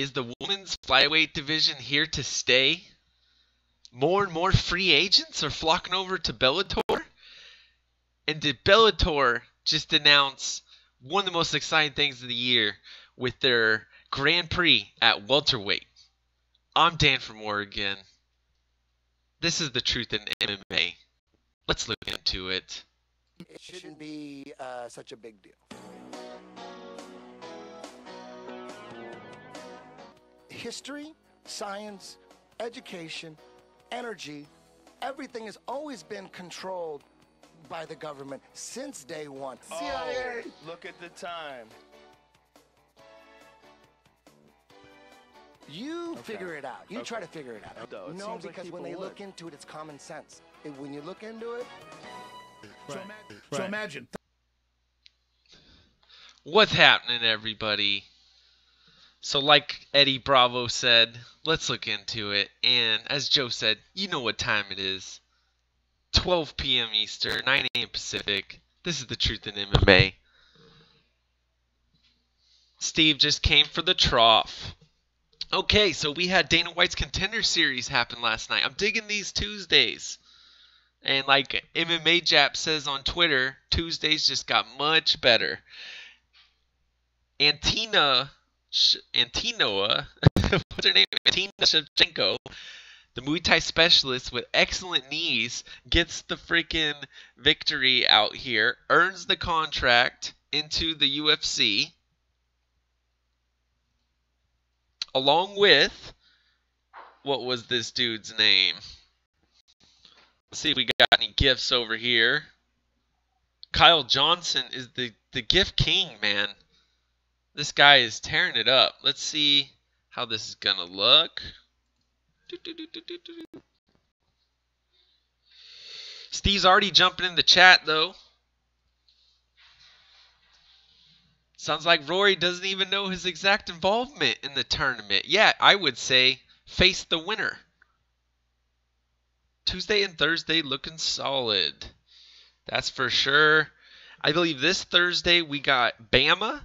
Is the women's flyweight division here to stay? More and more free agents are flocking over to Bellator? And did Bellator just announce one of the most exciting things of the year with their Grand Prix at welterweight? I'm Dan from Oregon. This is the truth in MMA. Let's look into it. It shouldn't be such a big deal. History, science, education, energy, everything has always been controlled by the government since day one. CIA! Look at the time. You figure it out. You try to figure it out. No, No, because when they look into it, it's common sense. When you look into it... So imagine. What's happening, everybody? So like Eddie Bravo said, let's look into it. And as Joe said, you know what time it is. 12 p.m. Eastern, 9 a.m. Pacific. This is the truth in MMA. Steve just came for the trough. Okay, so we had Dana White's Contender Series happen last night. I'm digging these Tuesdays. And like MMA Jap says on Twitter, Tuesdays just got much better. Antinoa, what's her name? Antina Shevchenko, the Muay Thai specialist with excellent knees, gets the freaking victory out here, earns the contract into the UFC, along with, what was this dude's name? Let's see if we got any gifts over here. Kyle Johnson is the gift king, man. This guy is tearing it up. Let's see how this is going to look. Steve's already jumping in the chat, though. Sounds like Rory doesn't even know his exact involvement in the tournament. Yeah, I would say face the winner. Tuesday and Thursday looking solid. That's for sure. I believe this Thursday we got Bama,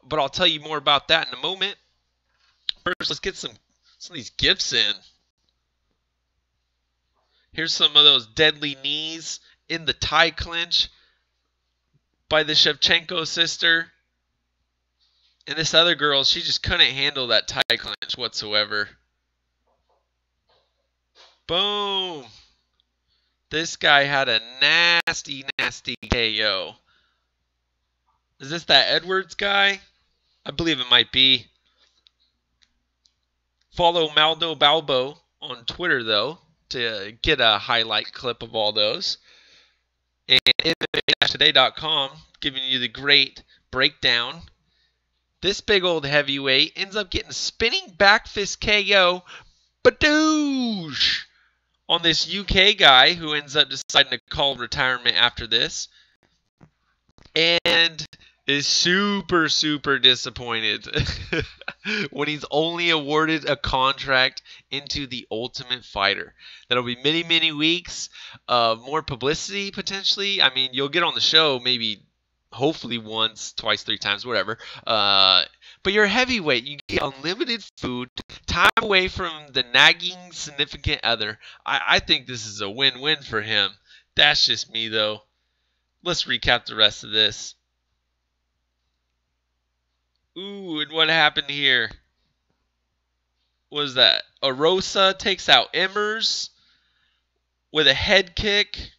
but I'll tell you more about that in a moment. First, let's get some of these gifts in. Here's some of those deadly knees in the tie clinch by the Shevchenko sister. And this other girl, she just couldn't handle that tie clinch whatsoever. Boom. This guy had a nasty, nasty KO. Is this that Edwards guy? I believe it might be. Follow Maldo Balbo on Twitter, though, to get a highlight clip of all those. And MMA-today.com giving you the great breakdown. This big old heavyweight ends up getting spinning back fist KO. Badoosh! On this UK guy who ends up deciding to call retirement after this. And is super, super disappointed when he's only awarded a contract into the Ultimate Fighter. That'll be many, many weeks of more publicity, potentially. I mean, you'll get on the show maybe, hopefully once, twice, 3 times, whatever. But you're a heavyweight. You get unlimited food, time away from the nagging significant other. I think this is a win-win for him. That's just me, though. Let's recap the rest of this. Ooh, and what happened here? What was that? Arosa takes out Emmers with a head kick.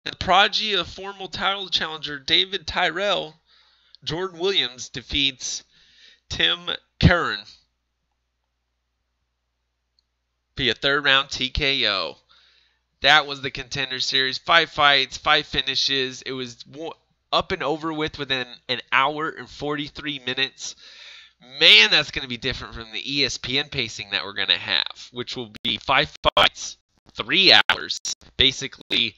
And the prodigy of former title challenger David Tyrell, Jordan Williams defeats Tim Curran via 3rd round TKO. That was the Contender Series. 5 fights, 5 finishes. It was up and over with within an hour and 43 minutes. Man, that's going to be different from the ESPN pacing that we're going to have, which will be 5 fights, 3 hours. Basically,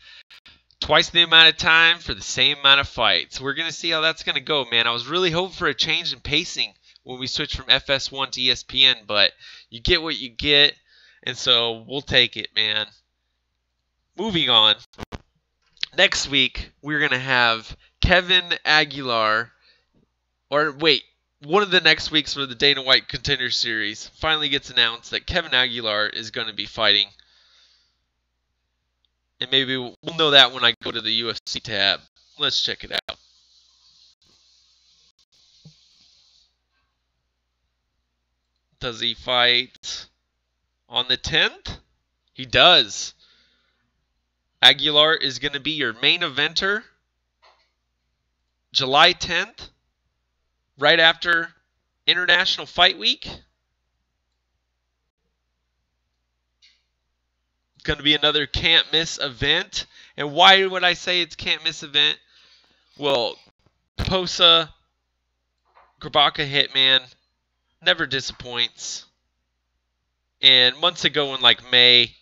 twice the amount of time for the same amount of fights. We're going to see how that's going to go, man. I was really hoping for a change in pacing when we switched from FS1 to ESPN, but you get what you get, and so we'll take it, man. Moving on. Next week, we're going to have Kevin Aguilar, or wait, one of the next weeks for the Dana White Contender Series finally gets announced that Kevin Aguilar is going to be fighting. And maybe we'll know that when I go to the UFC tab. Let's check it out. Does he fight on the 10th? He does. Aguilar is going to be your main eventer July 10th, right after International Fight Week. It's going to be another can't miss event. And why would I say it's can't miss event? Well, Posa, Grabaka Hitman, never disappoints. And months ago in like May,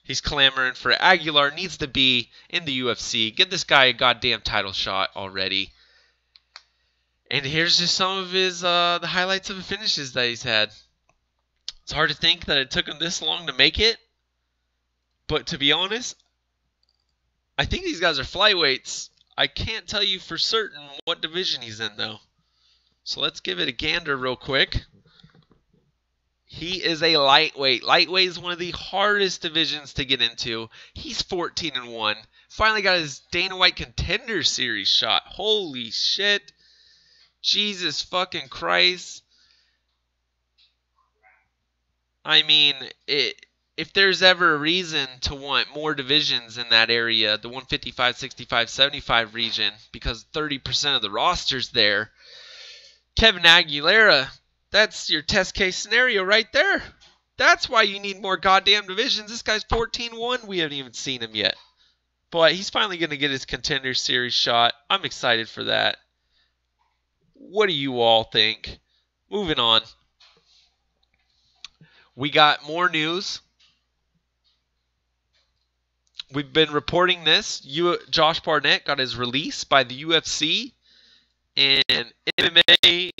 he's clamoring for Aguilar needs to be in the UFC. Get this guy a goddamn title shot already. And here's just some of his the highlights of the finishes that he's had. It's hard to think that it took him this long to make it. But to be honest, I think these guys are flyweights. I can't tell you for certain what division he's in though. So let's give it a gander real quick. He is a lightweight. Lightweight is one of the hardest divisions to get into. He's 14-1. Finally got his Dana White Contender Series shot. Holy shit. Jesus fucking Christ. I mean, if there's ever a reason to want more divisions in that area, the 155, 65, 75 region, because 30% of the roster's there, Kevin Aguilera, that's your test case scenario right there. That's why you need more goddamn divisions. This guy's 14-1. We haven't even seen him yet. But he's finally going to get his Contender Series shot. I'm excited for that. What do you all think? Moving on. We got more news. We've been reporting this. Josh Barnett got his release by the UFC. And MMA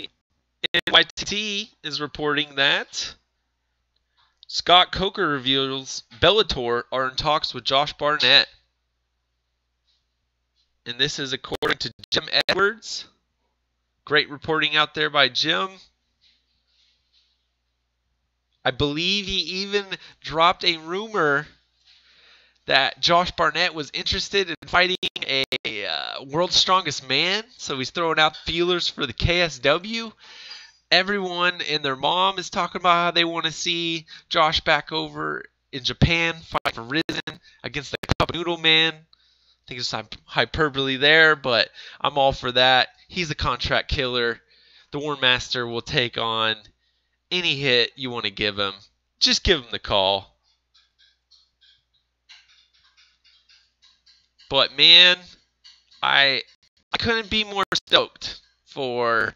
NYT is reporting that Scott Coker reveals Bellator are in talks with Josh Barnett. And this is according to Jim Edwards. Great reporting out there by Jim. I believe he even dropped a rumor that Josh Barnett was interested in fighting a World's Strongest Man. So he's throwing out feelers for the KSW. Everyone and their mom is talking about how they want to see Josh back over in Japan fight for Risen against the Cup Noodle Man. I think it's some hyperbole there, but I'm all for that. He's a contract killer. The War Master will take on any hit you want to give him. Just give him the call. But man, I couldn't be more stoked for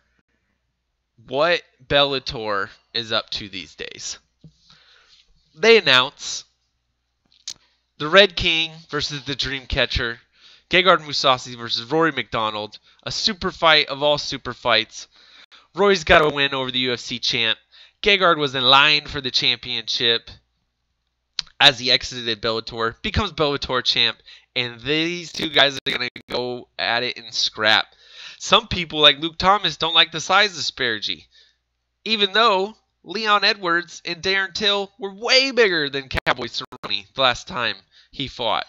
what Bellator is up to these days. They announce the Red King versus the Dreamcatcher, Gegard Mousasi versus Rory McDonald, a super fight of all super fights. Rory's got a win over the UFC champ. Gegard was in line for the championship as he exited Bellator, becomes Bellator champ, and these two guys are going to go at it and scrap. Some people, like Luke Thomas, don't like the size disparity, even though Leon Edwards and Darren Till were way bigger than Cowboy Cerrone the last time he fought.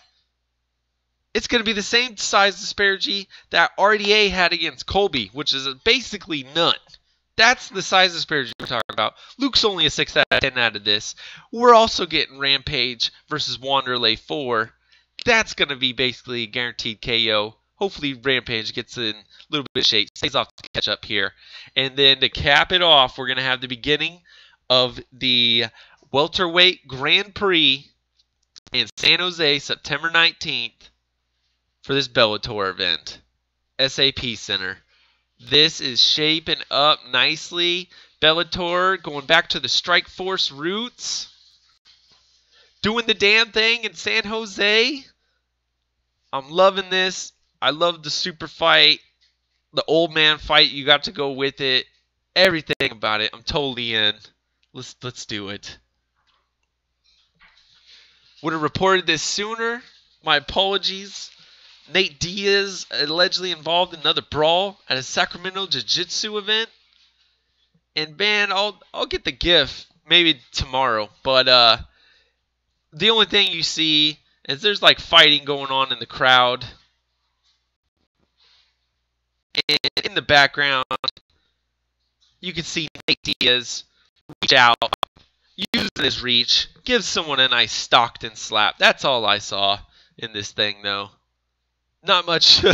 It's going to be the same size disparity that RDA had against Colby, which is basically none. That's the size disparity we're talking about. Luke's only a 6 out of 10 out of this. We're also getting Rampage versus Wanderlei 4. That's going to be basically a guaranteed KO. Hopefully Rampage gets in a little bit of shape, stays off to catch up here. And then to cap it off, we're going to have the beginning of the Welterweight Grand Prix in San Jose, September 19th for this Bellator event. SAP Center. This is shaping up nicely. Bellator going back to the Strikeforce roots. Doing the damn thing in San Jose. I'm loving this. I love the super fight. The old man fight. You got to go with it. Everything about it. I'm totally in. Let's do it. Would have reported this sooner. My apologies. Nate Diaz allegedly involved in another brawl at a Sacramento Jiu-Jitsu event. And man, I'll get the GIF maybe tomorrow. But the only thing you see is there's like fighting going on in the crowd. And in the background, you can see Nate Diaz reach out, use his reach, give someone a nice Stockton slap. That's all I saw in this thing, though. Not much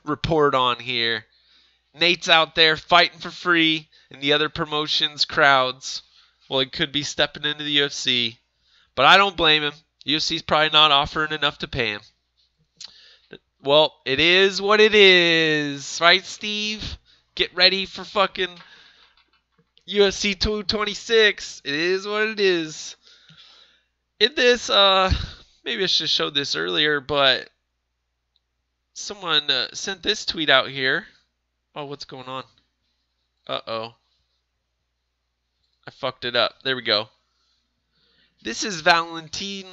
report on here. Nate's out there fighting for free in the other promotions' crowds. Well, he could be stepping into the UFC. But I don't blame him. UFC's probably not offering enough to pay him. Well, it is what it is. Right, Steve? Get ready for fucking UFC 226. It is what it is. In this, maybe I should have showed this earlier, but someone sent this tweet out here. Oh, what's going on? Uh-oh. I fucked it up. There we go. This is Valentin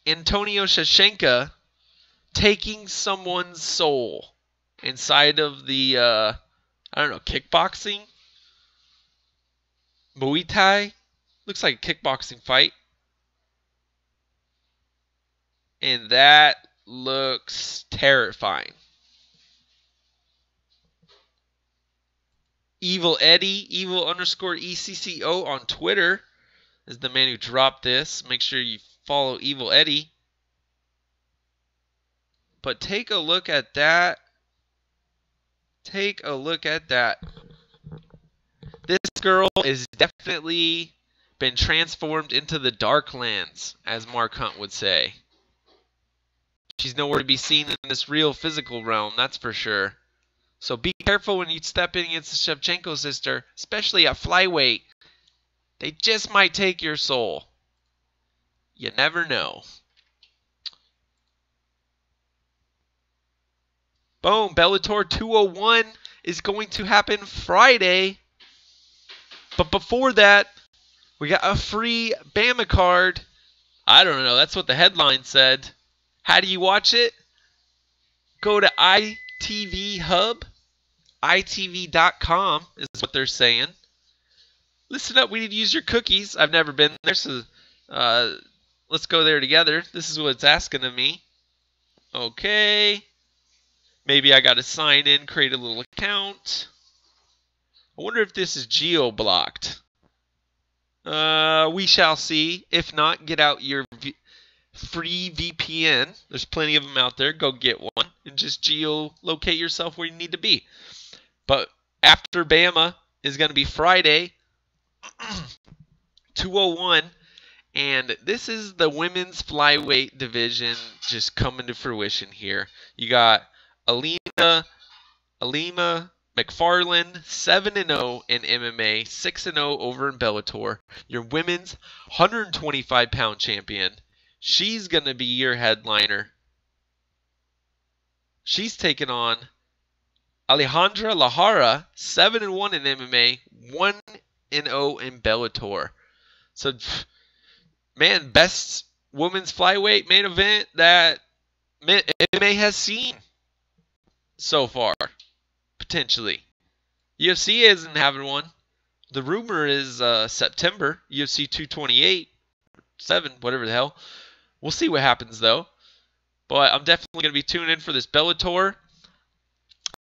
Antonio Shevchenko taking someone's soul inside of the, I don't know, kickboxing? Muay Thai? Looks like a kickboxing fight. And that looks terrifying. Evil Eddie, evil_ECCO on Twitter is the man who dropped this. Make sure you follow Evil Eddie. But take a look at that. Take a look at that. This girl is definitely been transformed into the Darklands, as Mark Hunt would say. She's nowhere to be seen in this real physical realm, that's for sure. So be careful when you step in against the Shevchenko sister, especially at flyweight. They just might take your soul. You never know. Boom, Bellator 201 is going to happen Friday. But before that, we got a free Bama card. I don't know, that's what the headline said. How do you watch it? Go to ITV Hub. ITV.com is what they're saying. Listen up, we need to use your cookies. I've never been there, so let's go there together. This is what it's asking of me. Okay. Maybe I got to sign in, create a little account. I wonder if this is geo-blocked. We shall see. If not, get out your free VPN. There's plenty of them out there. Go get one and just geolocate yourself where you need to be. But after Bama is going to be Friday, 201, and this is the women's flyweight division just coming to fruition here. You got Alima McFarland, 7-0 in MMA, 6-0 over in Bellator. Your women's 125-pound champion. She's going to be your headliner. She's taking on Alejandra Lahara, 7-1 in MMA, 1-0 in Bellator. So, man, best women's flyweight main event that MMA has seen so far, potentially. UFC isn't having one. The rumor is September, UFC 228, 7, whatever the hell. We'll see what happens, though. But I'm definitely going to be tuning in for this Bellator.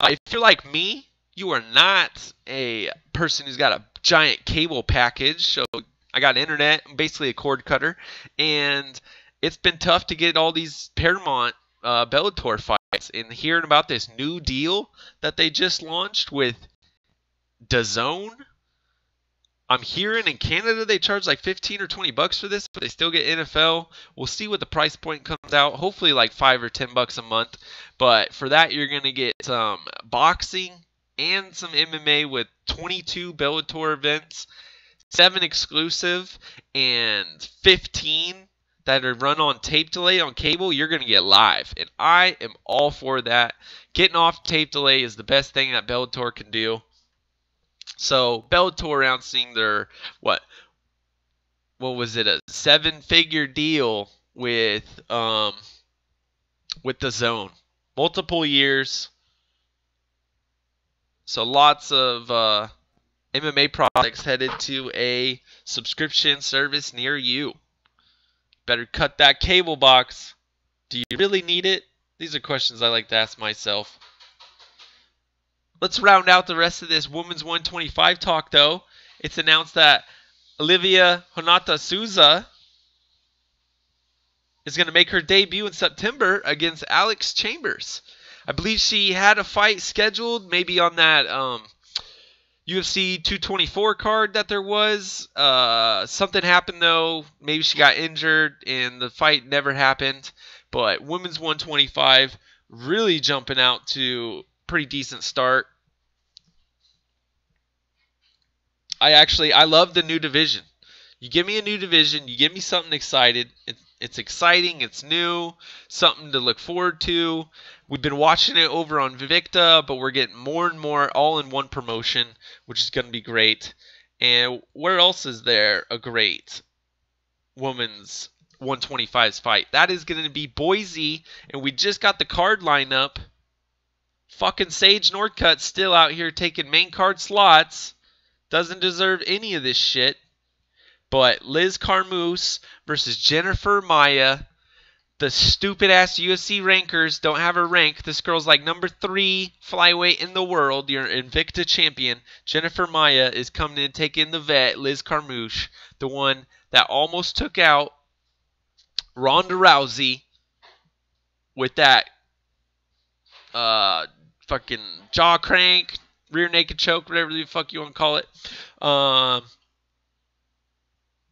If you're like me, you are not a person who's got a giant cable package. So I got internet, I'm basically a cord cutter. And it's been tough to get all these Paramount Bellator fights. And hearing about this new deal that they just launched with DAZN, I'm hearing in Canada they charge like 15 or 20 bucks for this, but they still get NFL. We'll see what the price point comes out. Hopefully like 5 or 10 bucks a month. But for that, you're going to get some boxing and some MMA with 22 Bellator events, 7 exclusive, and 15 that are run on tape delay on cable. You're going to get live, and I am all for that. Getting off tape delay is the best thing that Bellator can do. So Bellator announcing their what was it, a 7-figure deal with DAZN. multiple years. So lots of MMA products headed to a subscription service near you. Better cut that cable box. Do you really need it? These are questions I like to ask myself. Let's round out the rest of this women's 125 talk, though. It's announced that Olivia Honata Souza is going to make her debut in September against Alex Chambers. I believe she had a fight scheduled, maybe on that UFC 224 card that there was. Something happened, though. Maybe she got injured, and the fight never happened. But women's 125 really jumping out to pretty decent start. I love the new division. You give me a new division, you give me something excited. It's exciting, it's new, something to look forward to. We've been watching it over on Vivicta, but we're getting more and more all in one promotion, which is going to be great. And where else is there a great women's 125s fight? That is going to be Boise, and we just got the card lineup. Fucking Sage Northcutt still out here taking main card slots. Doesn't deserve any of this shit. But Liz Carmouche versus Jennifer Maia. The stupid-ass UFC rankers don't have her ranked. This girl's like number 3 flyweight in the world. You're an Invicta champion. Jennifer Maia is coming in taking the vet, Liz Carmouche. The one that almost took out Ronda Rousey with that fucking jaw crank, rear naked choke, whatever the fuck you want to call it.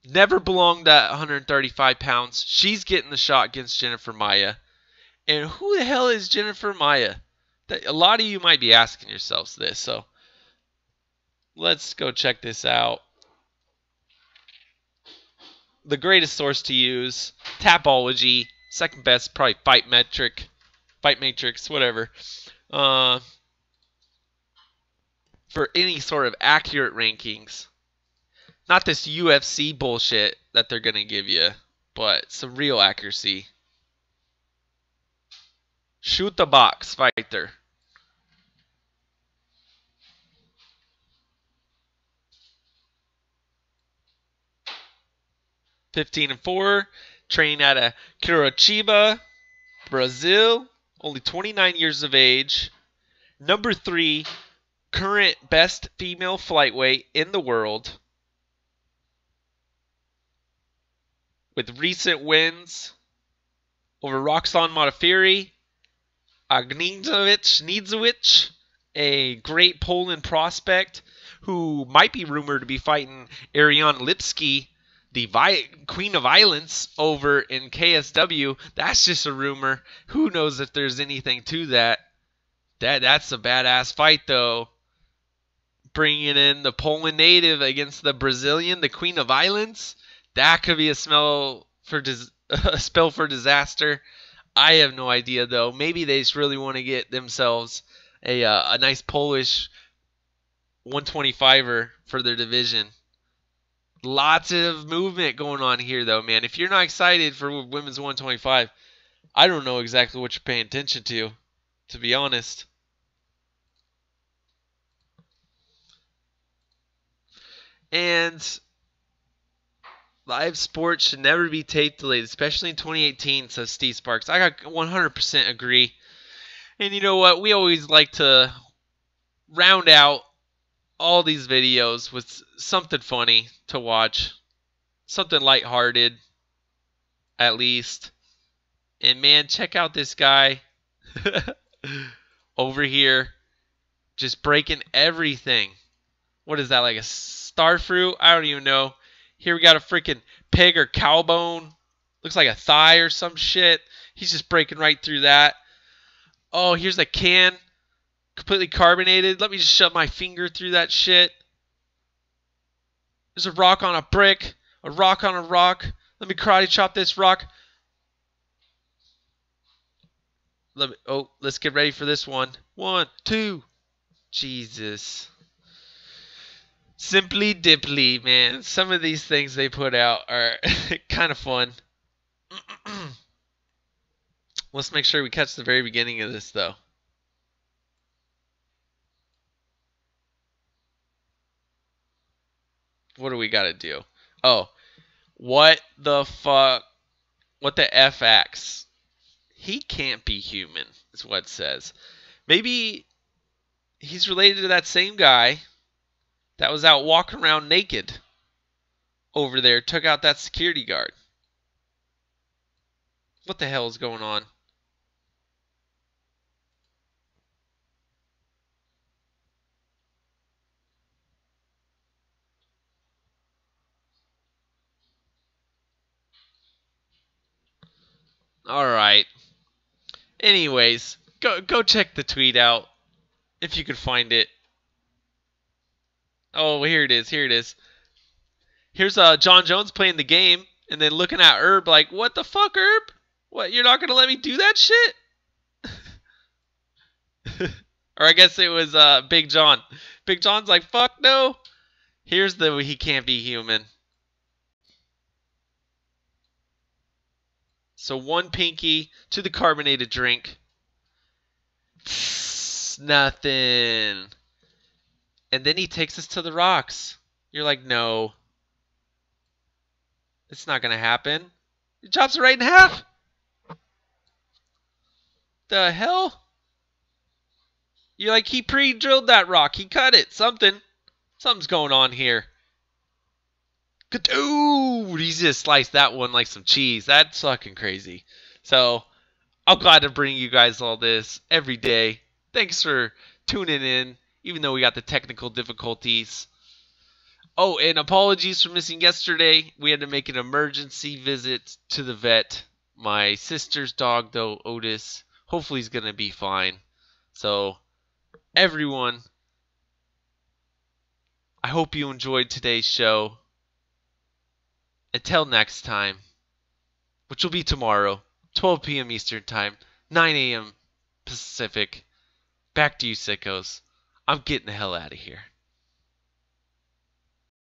Never belonged at 135 pounds. She's getting the shot against Jennifer Maia. And who the hell is Jennifer Maia? A lot of you might be asking yourselves this. So let's go check this out. The greatest source to use, Tapology. Second best, probably Fight Matrix, whatever. For any sort of accurate rankings. Not this UFC bullshit that they're going to give you, but some real accuracy. Shoot the box fighter. (15-4), trained out of Curitiba, Brazil, only 29 years of age. Number 3, current best female flyweight in the world. With recent wins over Roxanne Modafferi, Agnieszka, a great Poland prospect who might be rumored to be fighting Ariane Lipski, the Queen of Violence, over in KSW. That's just a rumor. Who knows if there's anything to that. That's a badass fight, though. Bringing in the Poland native against the Brazilian, the Queen of Violence. That could be a spell for disaster. I have no idea, though. Maybe they just really want to get themselves a nice Polish 125er for their division. Lots of movement going on here, though, man. If you're not excited for women's 125, I don't know exactly what you're paying attention to be honest. And live sports should never be tape delayed, especially in 2018, says Steve Sparks. I got 100% agree. And you know what? We always like to round out all these videos with something funny to watch. Something lighthearted, at least. And man, check out this guy over here. Just breaking everything. What is that, like a star fruit? I don't even know. Here we got a freaking pig or cow bone. Looks like a thigh or some shit. He's just breaking right through that. Oh, here's a can. Completely carbonated. Let me just shove my finger through that shit. There's a rock on a brick. A rock on a rock. Let me karate chop this rock. Let's get ready for this one. 1, 2. Jesus. Simply Dipply, man. Some of these things they put out are kind of fun. Let's make sure we catch the very beginning of this, though. What do we got to do? Oh, what the fuck? What the FX? He can't be human, is what it says. Maybe he's related to that same guy that was out walking around naked over there, took out that security guard. What the hell is going on? All right. Anyways, go check the tweet out if you could find it. Oh, here it is. Here it is. Here's John Jones playing the game and then looking at Herb like, "What the fuck, Herb? What, you're not going to let me do that shit?" Or I guess it was Big John. Big John's like, "Fuck no." Here's the he can't be human. So one pinky to the carbonated drink. Nothing. And then he takes us to the rocks. You're like, no. It's not going to happen. He chops it right in half. The hell? You're like, he pre-drilled that rock. He cut it. Something's going on here. Dude, he just sliced that one like some cheese. That's fucking crazy. So, I'm glad to bring you guys all this every day. Thanks for tuning in, even though we got the technical difficulties. Oh, and apologies for missing yesterday. We had to make an emergency visit to the vet. My sister's dog, though, Otis, hopefully he's going to be fine. So, everyone, I hope you enjoyed today's show. Until next time, which will be tomorrow, 12 p.m. Eastern Time, 9 a.m. Pacific. Back to you, sickos. I'm getting the hell out of here.